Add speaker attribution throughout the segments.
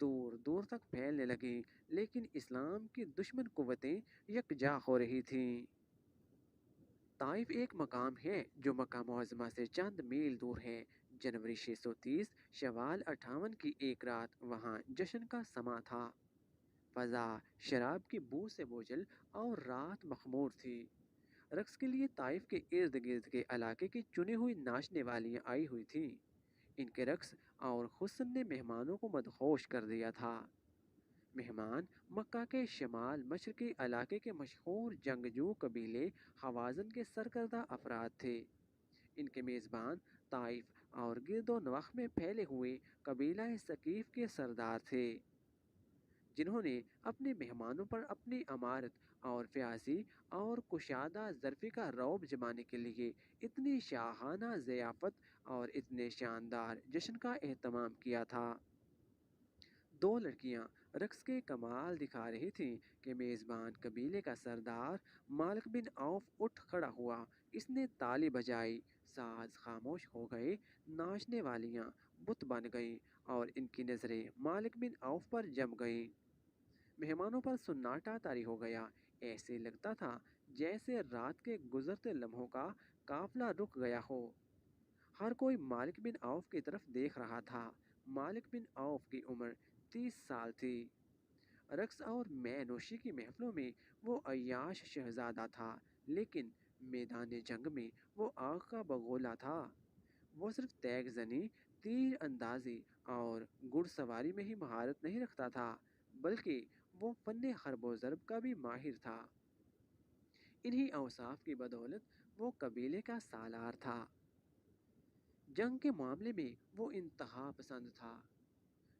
Speaker 1: دور دور تک پھیلنے لگیں، لیکن اسلام کی دشمن قوتیں یکجا ہو رہی تھیں۔ طائف ایک مقام ہے جو مکہ معظمہ سے چند میل دور ہے۔ جنوری 630 شوال 58 کی ایک رات وہاں جشن کا سما تھا۔ فضا شراب کی بو سے بوجھل اور رات مخمور تھی۔ رقص کے لیے طائف کے ارد گرد کے علاقے کی چنی ہوئی ناچنے والیاں آئی ہوئی تھیں۔ ان کے رقص اور حسن نے مہمانوں کو مدہوش کر دیا تھا۔ مہمان مکہ کے شمال مشرقی علاقے کے مشہور جنگجو قبیلے حوازن کے سرکردہ افراد تھے۔ ان کے میزبان طائف اور گرد و نواح میں پھیلے ہوئے قبیلہ ثقیف کے سردار تھے، جنہوں نے اپنے مہمانوں پر اپنی امارت اور فیاضی اور کشادہ ظرفی کا رعب جمانے کے لیے اتنی شاہانہ ضیافت اور اتنے شاندار جشن کا اہتمام کیا تھا۔ دو لڑکیاں رقص کے کمال دکھا رہی تھیں کہ میزبان قبیلے کا سردار مالک بن عوف اٹھ کھڑا ہوا۔ اس نے تالی بجائی، ساز خاموش ہو گئے، ناچنے والیاں بت بن گئیں اور ان کی نظریں مالک بن عوف پر جم گئیں۔ مہمانوں پر سناٹا طاری ہو گیا۔ ایسے لگتا تھا جیسے رات کے گزرتے لمحوں کا قافلہ رک گیا ہو۔ ہر کوئی مالک بن عوف کی طرف دیکھ رہا تھا۔ مالک بن عوف کی عمر 30 سال تھی۔ رقص اور مے نوشی کی محفلوں میں وہ عیاش شہزادہ تھا، لیکن میدان جنگ میں وہ آگ کا بگولا تھا۔ وہ صرف تیغ زنی، تیر اندازی اور گھڑ سواری میں ہی مہارت نہیں رکھتا تھا، بلکہ وہ فن حرب و ضرب کا بھی ماہر تھا۔ انہی اوصاف کی بدولت وہ قبیلے کا سالار تھا۔ جنگ کے معاملے میں وہ انتہا پسند تھا۔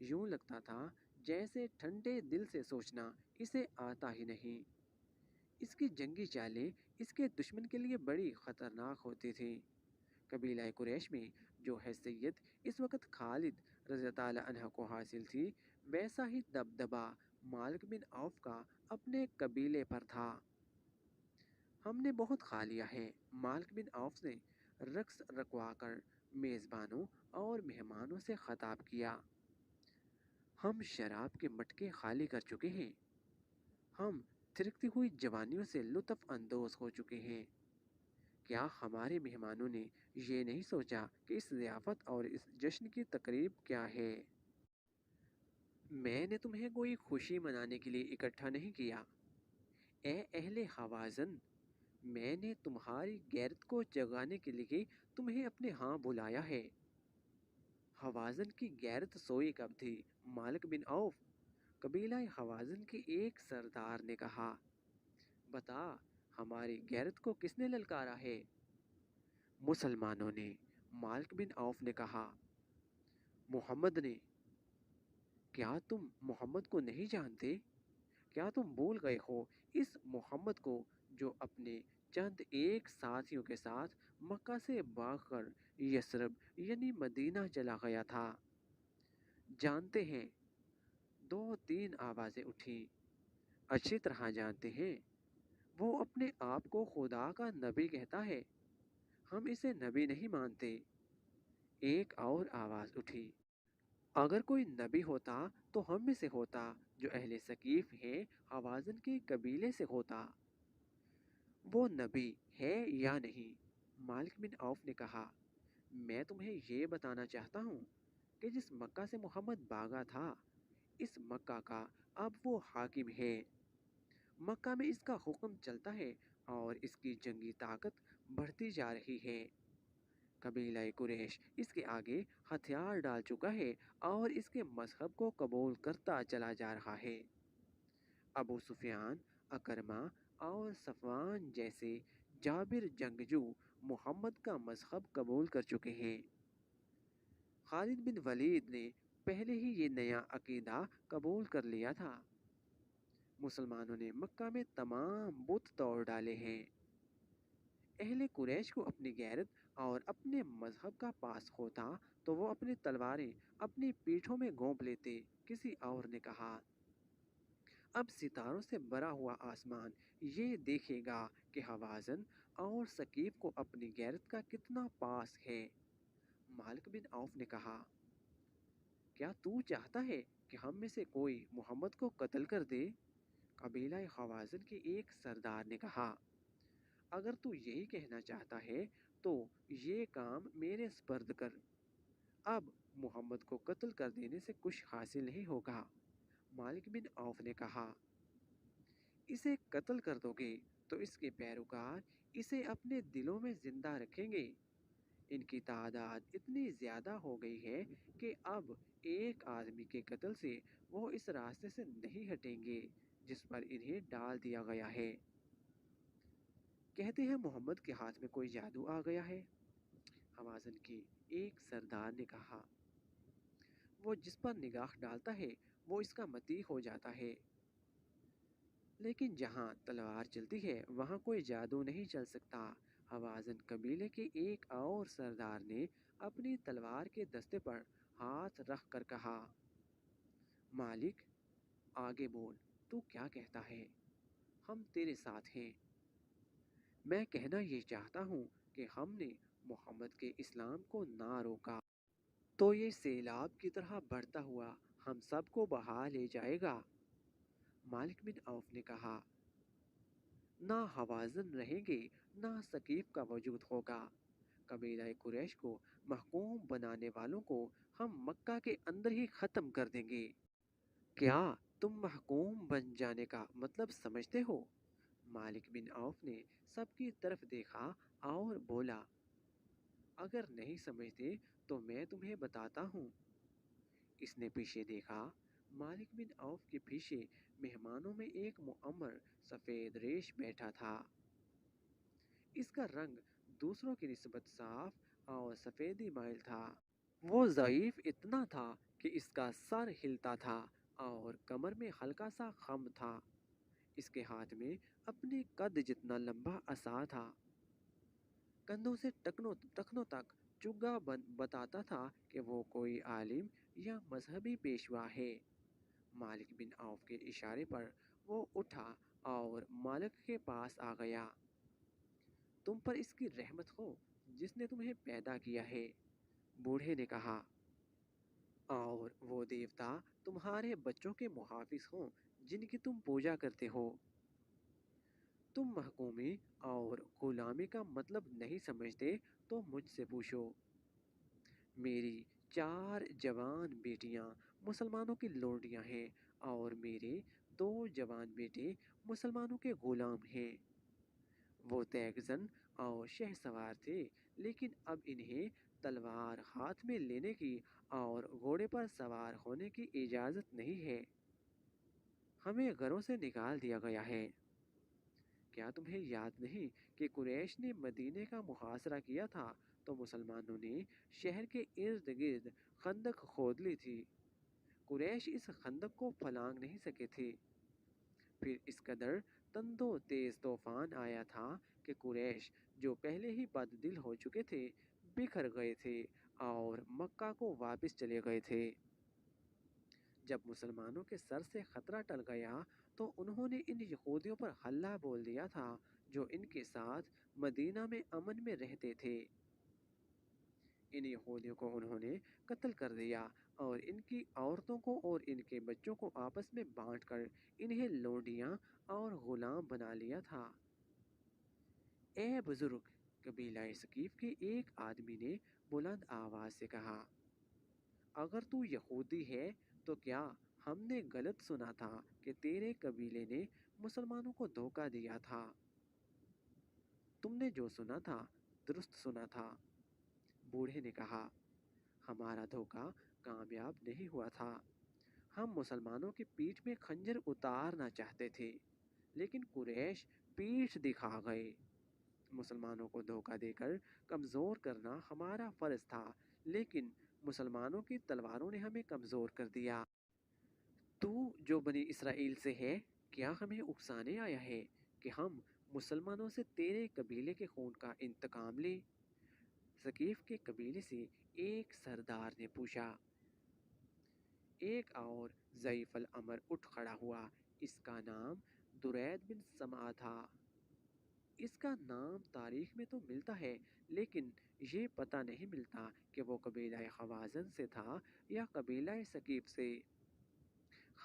Speaker 1: یوں لگتا تھا جیسے ٹھنڈے دل سے سوچنا اسے آتا ہی نہیں۔ اس کی جنگی چالیں اس کے دشمن کے لیے بڑی خطرناک ہوتی تھیں۔ قبیلہ قریش میں جو حیثیت اس وقت خالد رضی اللہ عنہ کو حاصل تھی، ویسا ہی دبدبہ مالک بن عوف کا اپنے قبیلے پر تھا۔ ہم نے بہت کھا لیا ہے، مالک بن عوف نے رقص رکوا کر میزبانوں اور مہمانوں سے خطاب کیا۔ ہم شراب کے مٹکے خالی کر چکے ہیں، ہم تھرکتی ہوئی جوانیوں سے لطف اندوز ہو چکے ہیں۔ کیا ہمارے مہمانوں نے یہ نہیں سوچا کہ اس ضیافت اور اس جشن کی تقریب کیا ہے؟ میں نے تمہیں کوئی خوشی منانے کے لیے اکٹھا نہیں کیا۔ اے اہل حوازن، میں نے تمہاری غیرت کو جگانے کے لیے تمہیں اپنے ہاں بلایا ہے۔ حوازن کی غیرت سوئی کب تھی مالک بن عوف؟ قبیلہ حوازن کے ایک سردار نے کہا۔ بتا، ہماری غیرت کو کس نے للکارا ہے؟ مسلمانوں نے، مالک بن عوف نے کہا۔ محمد نے۔ کیا تم محمد کو نہیں جانتے؟ کیا تم بھول گئے ہو اس محمد کو جو اپنے چند ایک ساتھیوں کے ساتھ مکہ سے بھاگ کر یثرب یعنی مدینہ چلا گیا تھا؟ جانتے ہیں، دو تین آوازیں اٹھیں۔ اچھی طرح جانتے ہیں، وہ اپنے آپ کو خدا کا نبی کہتا ہے، ہم اسے نبی نہیں مانتے۔ ایک اور آواز اٹھی۔ اگر کوئی نبی ہوتا تو ہم میں سے ہوتا، جو اہل ثقیف ہیں حوازن کے قبیلے سے ہوتا۔ وہ نبی ہے یا نہیں؟ مالک بن عوف نے کہا۔ میں تمہیں یہ بتانا چاہتا ہوں کہ جس مکہ سے محمد بھاگا تھا، اس مکہ کا اب وہ حاکم ہے۔ مکہ میں اس کا حکم چلتا ہے اور اس کی جنگی طاقت بڑھتی جا رہی ہے۔ قبیلہ قریش اس کے آگے ہتھیار ڈال چکا ہے اور اس کے مذہب کو قبول کرتا چلا جا رہا ہے۔ ابو سفیان، اکرمہ اور صفوان جیسے جابر جنگجو محمد کا مذہب قبول کر چکے ہیں۔ خالد بن ولید نے پہلے ہی یہ نیا عقیدہ قبول کر لیا تھا۔ مسلمانوں نے مکہ میں تمام بت توڑ ڈالے ہیں۔ اہل قریش کو اپنی غیرت اور اپنے مذہب کا پاس ہوتا تو وہ اپنی تلواریں اپنی پیٹھوں میں گھونپ لیتے۔ کسی اور نے کہا۔ اب ستاروں سے بھرا ہوا آسمان یہ دیکھے گا کہ حوازن اور ثقیف کو اپنی غیرت کا کتنا پاس ہے۔ مالک بن عوف نے کہا۔ کیا تو چاہتا ہے کہ ہم میں سے کوئی محمد کو قتل کر دے؟ قبیلہ خوازن کے ایک سردار نے کہا، اگر تو یہی کہنا چاہتا ہے تو یہ کام میرے سپرد کر، اب محمد کو قتل کر دینے سے کچھ حاصل نہیں ہوگا۔ مالک بن عوف نے کہا، اسے قتل کر دو گے تو اس کے پیروکار اسے اپنے دلوں میں زندہ رکھیں گے۔ ان کی تعداد اتنی زیادہ ہو گئی ہے کہ اب ایک آدمی کے قتل سے وہ اس راستے سے نہیں ہٹیں گے جس پر انہیں ڈال دیا گیا ہے۔ کہتے ہیں محمد کے ہاتھ میں کوئی جادو آ گیا ہے۔ حوازن کے ایک سردار نے کہا، وہ جس پر نگاہ ڈالتا ہے وہ اس کا مطیع ہو جاتا ہے، لیکن جہاں تلوار چلتی ہے وہاں کوئی جادو نہیں چل سکتا۔ حوازن قبیلے کے ایک اور سردار نے اپنی تلوار کے دستے پر ہاتھ رکھ کر کہا، مالک آگے بول، تو کیا کہتا ہے؟ ہم تیرے ساتھ ہیں۔ میں کہنا یہ چاہتا ہوں کہ ہم نے محمد کے اسلام کو نہ روکا تو یہ سیلاب کی طرح بڑھتا ہوا ہم سب کو بہا لے جائے گا۔ مالک بن عوف نے کہا، نہ حوازن رہیں گے نہ ثقیف کا وجود ہوگا۔ قبیلہ قریش کو محکوم بنانے والوں کو ہم مکہ کے اندر ہی ختم کر دیں گے۔ کیا تم محکوم بن جانے کا مطلب سمجھتے ہو؟ مالک بن عوف نے سب کی طرف دیکھا اور بولا، اگر نہیں سمجھتے تو میں تمہیں بتاتا ہوں۔ اس نے پیچھے دیکھا۔ مالک بن عوف کے پیچھے مہمانوں میں ایک معمر سفید ریش بیٹھا تھا۔ اس کا رنگ دوسروں کی نسبت صاف اور سفیدی مائل تھا۔ وہ ضعیف اتنا تھا کہ اس کا سر ہلتا تھا اور کمر میں ہلکا سا خم تھا۔ اس کے ہاتھ میں اپنے قد جتنا لمبا عصا تھا۔ کندھوں سے ٹخنوں تک چگا بتاتا تھا کہ وہ کوئی عالم یا مذہبی پیشوا ہے۔ مالک بن عوف کے اشارے پر وہ اٹھا اور مالک کے پاس آ گیا۔ تم پر اس کی رحمت ہو جس نے تمہیں پیدا کیا ہے، بوڑھے نے کہا، اور وہ دیوتا تمہارے بچوں کے محافظ ہوں جن کی تم پوجا کرتے ہو۔ تم محکومی اور غلامی کا مطلب نہیں سمجھتے تو مجھ سے پوچھو۔ میری 4 جوان بیٹیاں مسلمانوں کی لونڈیاں ہیں اور میرے 2 جوان بیٹے مسلمانوں کے غلام ہیں۔ وہ تیغ زن اور شہ سوار تھے، لیکن اب انہیں تلوار ہاتھ میں لینے کی اور گھوڑے پر سوار ہونے کی اجازت نہیں ہے۔ ہمیں گھروں سے نکال دیا گیا ہے۔ کیا تمہیں یاد نہیں کہ قریش نے مدینے کا محاصرہ کیا تھا تو مسلمانوں نے شہر کے ارد گرد خندق کھود لی تھی؟ قریش اس خندق کو پھلانگ نہیں سکے تھے۔ پھر اس قدر تند و تیز طوفان آیا تھا کہ قریش جو پہلے ہی بد دل ہو چکے تھے بکھر گئے تھے اور مکہ کو واپس چلے گئے تھے۔ جب مسلمانوں کے سر سے خطرہ ٹل گیا تو انہوں نے ان یہودیوں پر حملہ بول دیا تھا جو ان کے ساتھ مدینہ میں امن میں رہتے تھے۔ ان یہودیوں کو انہوں نے قتل کر دیا اور ان کی عورتوں کو اور ان کے بچوں کو آپس میں بانٹ کر انہیں لونڈیاں اور غلام بنا لیا تھا۔ اے بزرگ، قبیلہ ثقیف کے ایک آدمی نے بلند آواز سے کہا، اگر تو یہودی ہے تو کیا ہم نے غلط سنا تھا کہ تیرے قبیلے نے مسلمانوں کو دھوکہ دیا تھا؟ تم نے جو سنا تھا درست سنا تھا، بوڑھے نے کہا، ہمارا دھوکہ کامیاب نہیں ہوا تھا۔ ہم مسلمانوں کی پیٹھ میں خنجر اتارنا چاہتے تھے لیکن قریش پیٹھ دکھا گئے۔ مسلمانوں کو دھوکہ دے کر کمزور کرنا ہمارا فرض تھا لیکن مسلمانوں کی تلواروں نے ہمیں کمزور کر دیا۔ تو جو بنی اسرائیل سے ہے، کیا ہمیں اکسانے آیا ہے کہ ہم مسلمانوں سے تیرے قبیلے کے خون کا انتقام لیں؟ ثقیف کے قبیلے سے ایک سردار نے پوچھا۔ ایک اور ضعیف الامر اٹھ کھڑا ہوا۔ اس کا نام درید بن سمعہ تھا۔ اس کا نام تاریخ میں تو ملتا ہے لیکن یہ پتہ نہیں ملتا کہ وہ قبیلہ خوازن سے تھا یا قبیلہ ثقیف سے۔